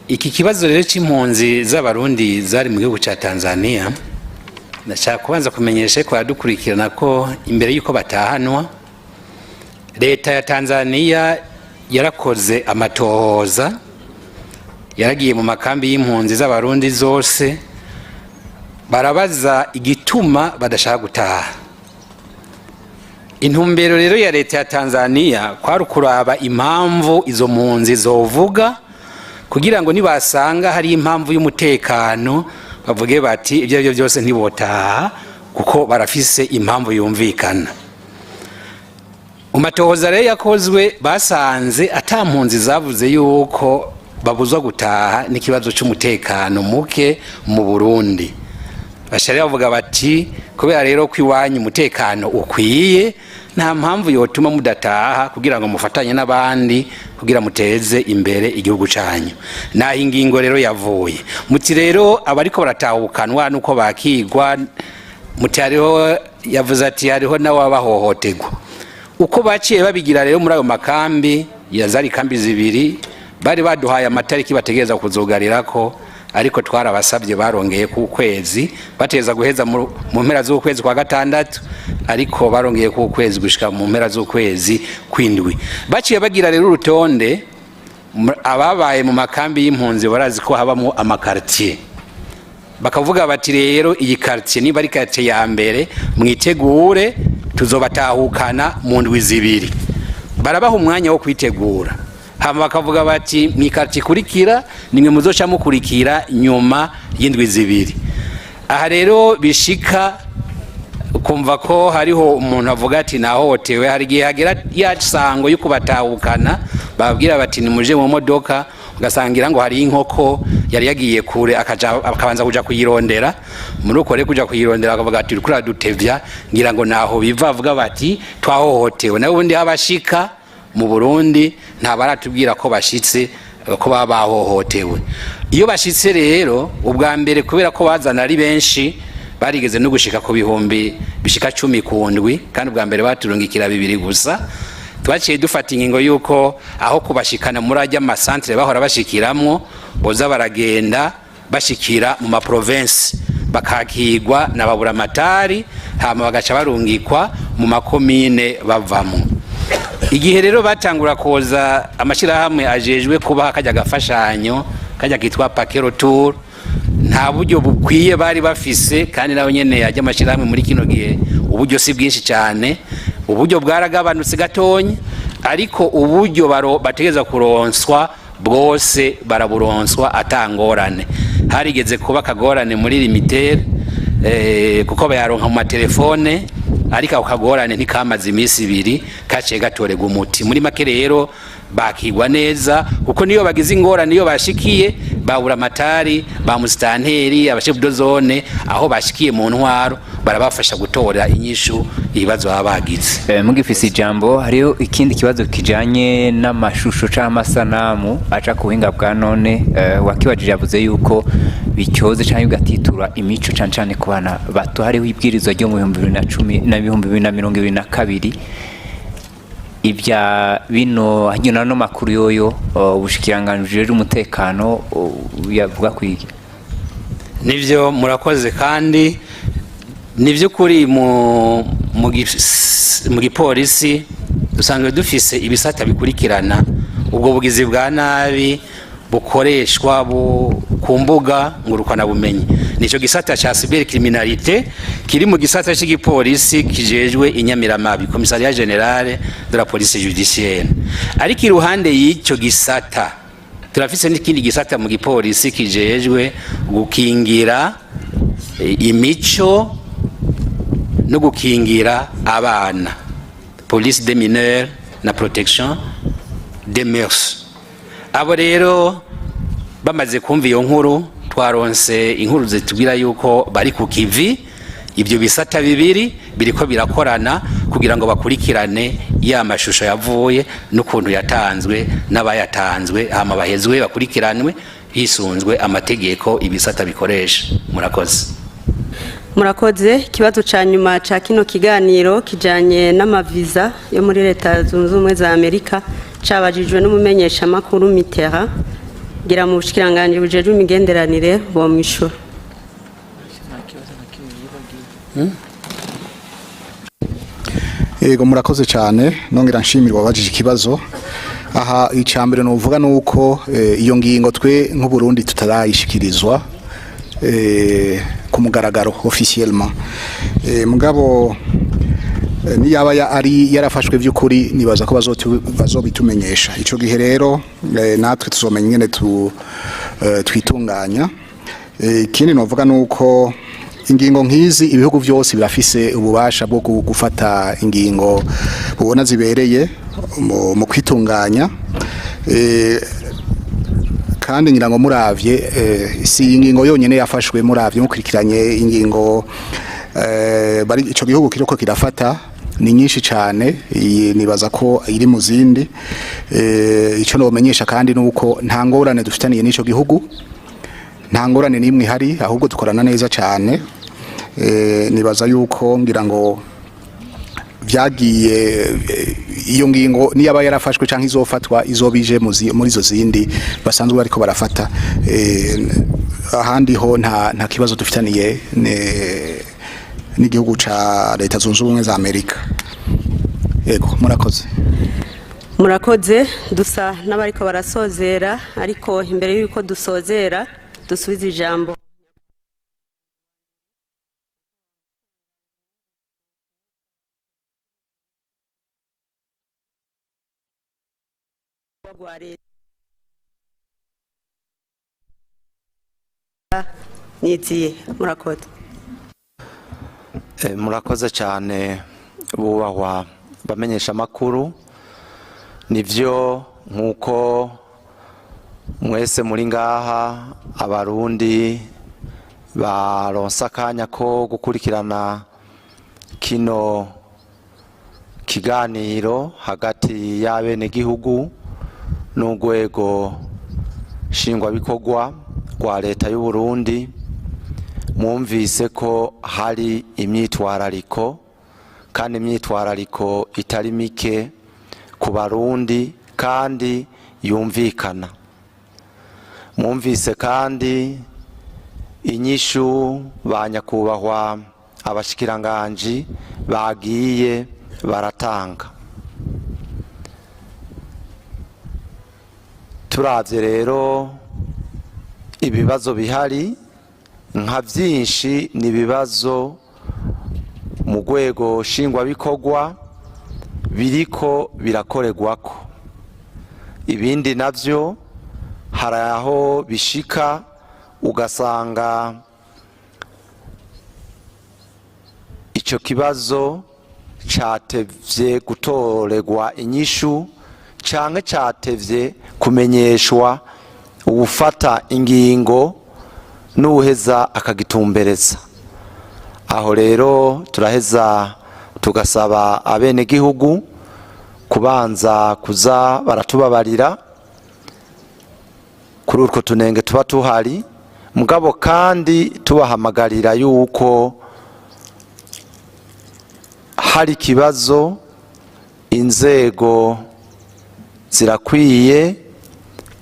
Iki kibazo rero c'impunzi z'abarundi zari mu gihugu ca Tanzania, ndashaka kubanza kumenyesha ko adukurikirana ko imbere yuko batahanwa leta ya Tanzania yarakoze amatohoza, yaragiye mu makambi y'impunzi z'abarundi zose barabaza igituma badashaka gutaha. Intumbero rero ya leta ya Tanzania kwari kuraba impamvu izo mpunzi zovuga, kugira ngo nibasanga hari impamvu y'umutekano bavuge bati ibyo byose ntibotaha kuko barafise impamvu yumvikana. Umatohoza rero yakozwe basanze ata mpunzi zavuze yuko babuzwa gutaha n'ikibazo cy'umutekano muke mu Burundi. Bashari bavuga bati kubera rero ko iwanyu umutekano ukwiye nta mpamvu yotuma mudataha kugira ngo mufatanye n'abandi kugira muteze imbere igihugu cyanyu. Naho ingingo rero yavuye muti rero abariko baratahukanwa nuko bakigwa, muti hariho yavuze ati hariho n'abahohoterwa. Uko baciye babigira rero muri ayo makambi yazari kambi zibiri, bari baduhaye amatariki bategereza kuzogarirako, ariko twarabasabye barongeye ku kwezi bateza guheza mu mpera z'ukwezi kwa gatandatu, ariko barongeye ku kwezi gushika mu mpera z'ukwezi kwindwi. Baciye bagira rero urutonde ababaye mu makambi y'impunzi, barazi ko habamo amakartier, bakavuga bati rero iyi quartier niba ari quartier ya mbere mwitegure tuzobatahukana mu ndwi zibiri. Barabaha umwanya wo kwitegura, hama bakavuga bati mwikarti kurikira nimwe muzoca mukurikira nyuma y'indwi zibiri. Aha rero bishika kumva ko hariho umuntu avuga ati nahotewe, hari gihe hagera yasango yuko batahukana babwira bati nimuje mu modoka, ugasangira ngo hari inkoko yari yagiye kure akabanza kuja kuyirondera. Muri uko rero kuja kuyirondera akavuga ati kuri adutevya, ngira ngo naho biva avuga bati twahohotewe. Nawe ubundi abashika mu Burundi nta baratubwira ko bashitse ko babahohotewe. Iyo bashitse rero ubwa mbere kubera ko bazana ari benshi, barigeze no gushika ku bihumbi bishika 10 ku ndwi, kandi ubwa mbere baturungikira 2 gusa. Twaciye dufata ingingo yuko aho kubashikana muri ajya amasantre bahora bashikiramwo, boza baragenda bashikira mu ma province bakakigwa na baburamatari, hama bagaca barungikwa mu makomine bavamo. Igihe rero batangura koza amashirahamwe ajejwe kuba kajya gafashanyo kajya kitwa Pakero Tour, nta buryo bukwiye bari bafise, kandi naho nyene yajya amashirahamwe muri kino gihe uburyo si bwinshi cyane. Uburyo bwaragabanutse gatonye, ariko uburyo bategeza kuronswa bwose baraburonswa atangorane. Harigeze kuba kagorane muri limitere kuko bayaronka mu matelefone, ariko ukagorane ntikamaze imisi 2 kaciye gatorega umuti. Muri make rero bakigwa neza, kuko niyo bagize ingorane niyo bashikiye babura amatari ba musitanteri abashefu do zone aho bashikiye mu ntwaro barabafasha gutora inyishu ibibazo babagize. Mugifise ijambo, hariyo ikindi kibazo kijanye n'amashusho cyangwa amasanamu aca kuhinga bwa none, wakibajije yavuze yuko bicyoze cyangwa ugatitura imico cyane ku bana bato. Hariho ibwirizwa ryo mu 2010 na 2022 ibya bino hanyuna no makuru yoyo ubushikiranganje umutekano yavuga kwiki. Nivyo murakoze, kandi nivyo kuri mu gipolisi dusanzwe dufise ibisata bikurikirana ubwo bugizi bwa nabi bukoreshwa ku mbuga ngurukana bumenyi. Nico gisata cha cybercriminalité kiri mu gisata cy'igipolisi kijejwe inyamiramabi, Commissariat General de la Police Judiciaire. Ariko iruhande y'icyo gisata turafise n'ikindi gisata mu gipolisi kijejwe gukingira imico no gukingira abana, Police des mineurs na protection des mœurs. Abo rero bamaze kumva iyo nkuru, twaronse inkuru zitubwira yuko bari ku kivi. Ibyo bisata bibiri biriko birakorana kugira ngo bakurikirane ya mashusho yavuye n'ukuntu yatanzwe n'abayatanzwe, hama bahezwe bakurikiranwe hisunzwe amategeko ibisata bikoresha. Murakoze. Kibazo ca nyuma ca kino kiganiro kijanye n'amaviza yo muri leta zunze ubumwe za Amerika cabajijwe n'umumenyesha makuru Mitterrand. gira mu bushikiranganje bujeje imigenderanire bo mwishura. Yego murakoze cyane nongera nshimira wabajije ikibazo. Aha icambere no uvuga nuko iyo ngingo twe nk'u Burundi tutarayishikirizwa ku mugaragaro officiellement. Mugabo ni yaba ari yarafashwe by'ukuri nibaza ko bazobitumenyesha. Ico gihe rero natwe tuzomenya nyene twitunganya. Ikindi novuga nuko ingingo nkizi ibihugu byose birafise ububasha bwo gufata ingingo ubona zibereye mu kwitunganya, kandi ngira ngo muravye si ingingo yonyene yafashwe, muravye mukurikiranye ingingo bari ico gihugu kiriko kirafata ni nyinshi cyane, nibaza ko iri mu zindi. Ico nomenyesha kandi nuko nta ngorane dufitaniye n'ico gihugu, nta ngorane nimwe hari, ahubwo dukorana neza cyane. Nibaza yuko ngira ngo vyagiye iyo ngingo niyaba yarafashwe canke izofatwa izobije muri zo zindi basanzwe bariko barafata. Ahandi ho nta kibazo dufitaniye n'igihugu ca Leta Zunze Ubumwe za Amerika. Yego murakoze. Murakoze, dusa n'abariko barasozera, ariko imbere yuko dusozera dusubize ijambo niziye. Murakoze. Murakoze cyane bubahwa bamenyesha makuru. Nivyo nkuko mwese muri ngaha abarundi baronsa akanya ko gukurikirana kino kiganiro hagati y'abene gihugu n'urwego nshingwabikorwa rwa Leta y'u Burundi. Mwumvise ko hari imyitwarariko, kandi imyitwarariko itari mike ku barundi kandi yumvikana. Mwumvise kandi inyishu ba nyakubahwa abashikiranganji bagiye baratanga. Turavye rero ibibazo bihari nka byinshi ni ibibazo mu rwego nshingwabikorwa biriko birakorerwako. Ibindi navyo hari aho bishika ugasanga ico kibazo catevye gutorerwa inyishu canke catevye kumenyeshwa ubufata ingingo n'uheza akagitumbereza. Aho rero turaheza tugasaba abene gihugu kubanza kuza baratubabarira kuri utwo tunenge tuba tuhari, mugabo kandi tubahamagarira yuko hari ikibazo inzego zirakwiye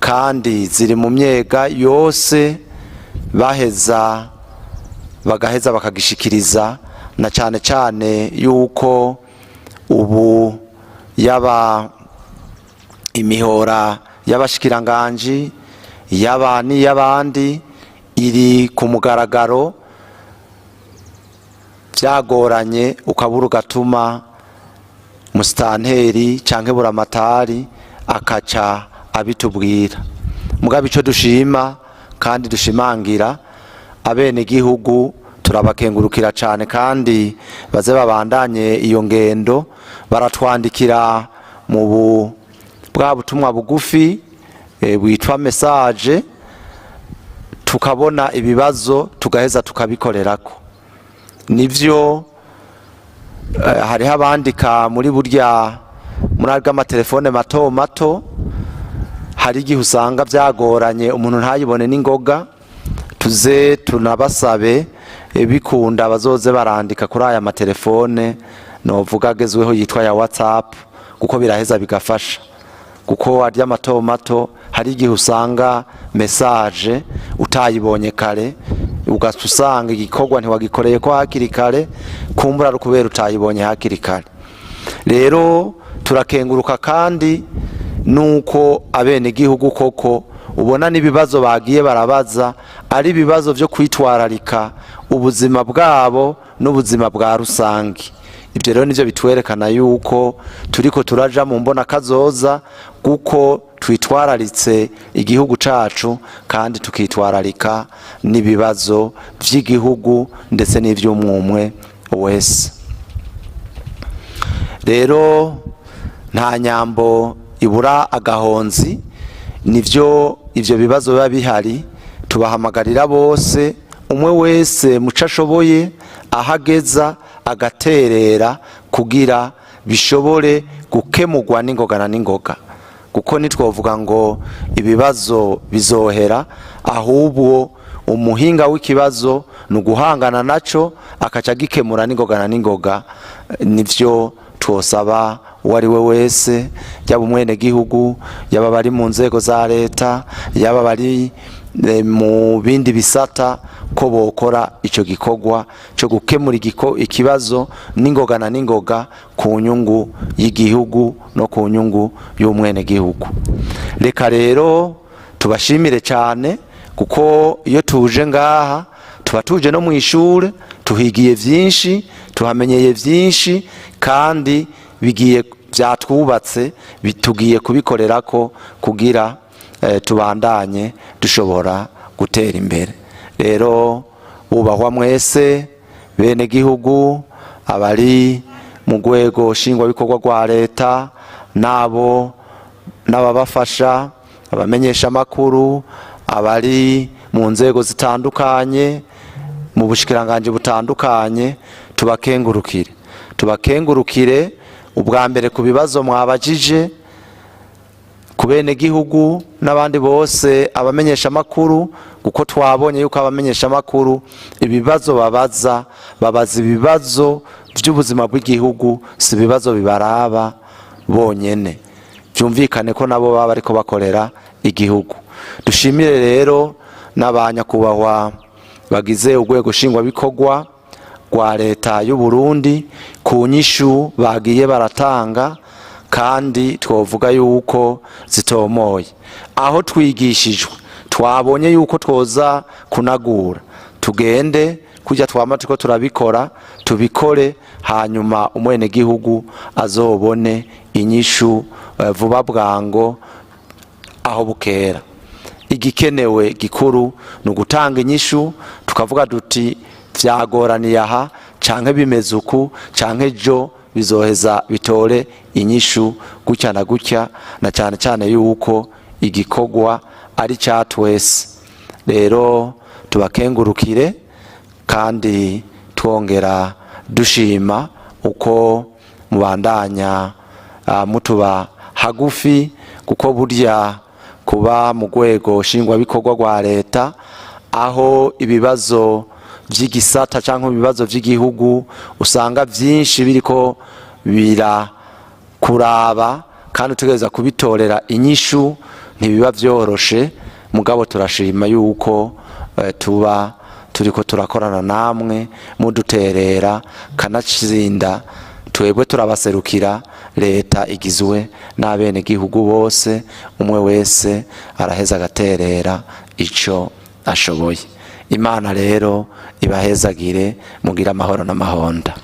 kandi ziri mu myega yose bagaheza bakagishikiriza, na cyane cyane yuko ubu yaba imihora y'abashikiranganji yaba n'iy'abandi iri ku mugaragaro. Byagoranye ukabura ugatuma musitanteri canke buramatari akaca abitubwira. Mugabo ico dushima kandi dushimangira abene gihugu turabakengurukira cyane, kandi baze babandanye iyo ngendo baratwandikira mu bwa butumwa bugufi bwitwa message, tukabona ibibazo tugaheza tukabikorerako. Nivyo hariho abandika muri burya muri amatelefone mato mato, hari igihe usanga byagoranye umuntu ntayibone n'ingoga. Tuze tunabasabe bikunda bazoze barandika kuri aya matelefone novuga agezweho yitwa ya WhatsApp, kuko biraheza bigafasha, kuko arya mato mato hari igihe usanga message utayibonye kare ugasanga igikorwa ntiwagikoreye ko hakiri kare kumbura ari kubera utayibonye hakiri kare. Rero turakenguruka kandi nuko abene gihugu koko ubona n'ibibazo bagiye barabaza ari ibibazo byo kwitwararika ubuzima bwabo n'ubuzima bwa rusangi. Ibyo rero nivyo bitwerekana yuko turiko turaja mu mbona kazoza kuko twitwararitse igihugu cacu kandi tukitwararika n'ibibazo vy'igihugu ndetse n'ivy'umwumwe wese. Rero nta nyambo ibura agahonzi, nivyo ivyo bibazo biba bihari. Tubahamagarira bose umwe wese muco ashoboye ahageza agaterera kugira bishobore gukemurwa n'ingogana n'ingoga, kuko nitwovuga ngo ibibazo bizohera, ahubwo umuhinga w'ikibazo nuguhangana naco akaca gikemura n'ingogana n'ingoga. Nivyo twosaba uwari we wese, yaba umwene gihugu, yaba bari mu nzego za leta, yaba bari mu bindi bisata, ko bokora ico gikorwa cyo gukemura ikibazo n'ingogana n'ingoga ku nyungu y'igihugu no ku nyungu y'umwene gihugu. Reka rero tubashimire cyane, kuko iyo tuje ngaha tuba tuje no mu ishure, tuhigiye vyinshi, tuhamenyeye vyinshi, kandi bigiye vyatwubatse, bitugiye kubikorerako kugira tubandanye dushobora gutera imbere. Rero ubahwa mwese bene gihugu, abari mu rwego shingwa bikorwa rwa leta, nabo n'ababafasha, abamenyesha makuru, abari mu nzego zitandukanye, mu bushikiranganje butandukanye, tubakengurukire ubwa mbere ku bibazo mwabajije ku bene gihugu n'abandi bose abamenyesha makuru, kuko twabonye yuko abamenyesha makuru ibibazo babaza ibibazo by'ubuzima bw'igihugu, si ibibazo bibaraba bonyene. Byumvikane ko nabo baba ariko bakorera igihugu. Dushimire rero n'abanyakubahwa bagize urwego shingwa bikorwa rwa leta y'u Burundi ku nyishu bagiye baratanga, kandi twovuga yuko zitomoye. Aho twigishijwe twabonye yuko twoza kunagura, tugende kujya twama tuko turabikora, tubikore, hanyuma umwene gihugu azobone inyishu vuba bwango aho bukera. Igikenewe gikuru ni ugutanga inyishu, tukavuga duti vyagoraniye aha canke bimeze uku canke jo bizoheza bitore inyishu gutya na gutya, na cyane cyane yuko igikorwa ari cyatwese. Rero tubakengurukire kandi twongera dushima uko mubandanya mutuba hagufi, kuko burya kuba mu rwego shingwa bikorwa rwa leta, aho ibibazo vy'igisata cyangwa ibibazo vy'igihugu usanga vyinshi biriko birakuraba kandi utegereza kubitorera inyishu, ntibiba vyoroshe. Mugabo turashima yuko tuba turiko turakorana namwe muduterera, kanatsinda twebwe turabaserukira. Leta igizwe n'abene gihugu bose, umwe wese araheza agaterera ico ashoboye. Imana rero ibahezagire, mugira amahoro n'amahonda.